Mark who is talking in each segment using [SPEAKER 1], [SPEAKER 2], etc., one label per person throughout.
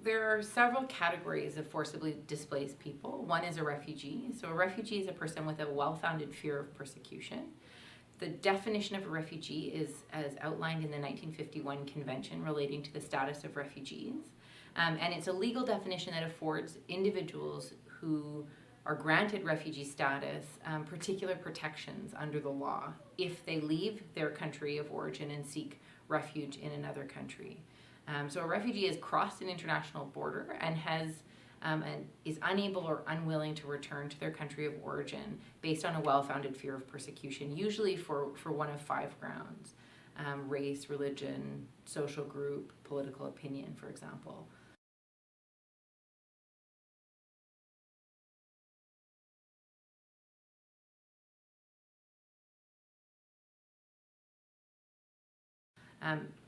[SPEAKER 1] There are several categories of forcibly displaced people. One is a refugee. So a refugee is a person with a well-founded fear of persecution. The definition of a refugee is as outlined in the 1951 Convention relating to the status of refugees. And it's a legal definition that affords individuals who are granted refugee status particular protections under the law if they leave their country of origin and seek refuge in another country. So a refugee has crossed an international border and is unable or unwilling to return to their country of origin based on a well-founded fear of persecution, usually for one of 5 grounds: race, religion, social group, political opinion, for example.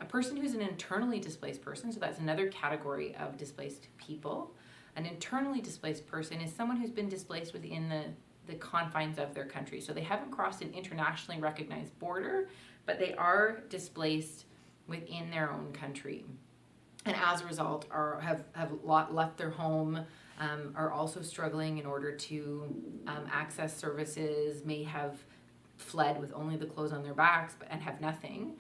[SPEAKER 1] A person who's an internally displaced person, so that's another category of displaced people. An internally displaced person is someone who's been displaced within the confines of their country. So they haven't crossed an internationally recognized border, but they are displaced within their own country. And as a result, have left their home, are also struggling in order to access services, may have fled with only the clothes on their backs and have nothing.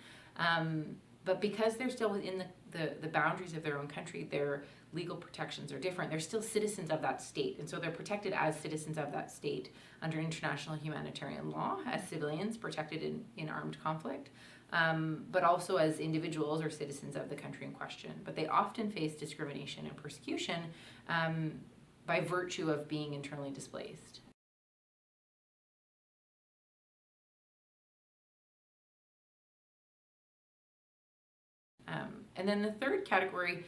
[SPEAKER 1] But because they're still within the boundaries of their own country, their legal protections are different. They're still citizens of that state, and so they're protected as citizens of that state under international humanitarian law, as civilians protected in armed conflict, but also as individuals or citizens of the country in question. But they often face discrimination and persecution by virtue of being internally displaced. And then the third category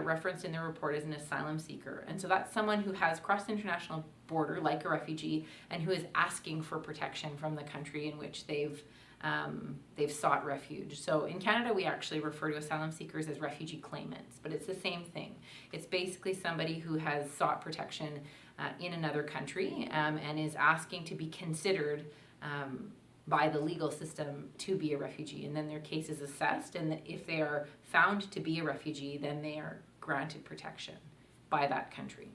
[SPEAKER 1] referenced in the report is an asylum seeker. And so that's someone who has crossed the international border like a refugee and who is asking for protection from the country in which they've sought refuge. So in Canada, we actually refer to asylum seekers as refugee claimants, but it's the same thing. It's basically somebody who has sought protection in another country and is asking to be considered by the legal system to be a refugee, and then their case is assessed, and if they are found to be a refugee, then they are granted protection by that country.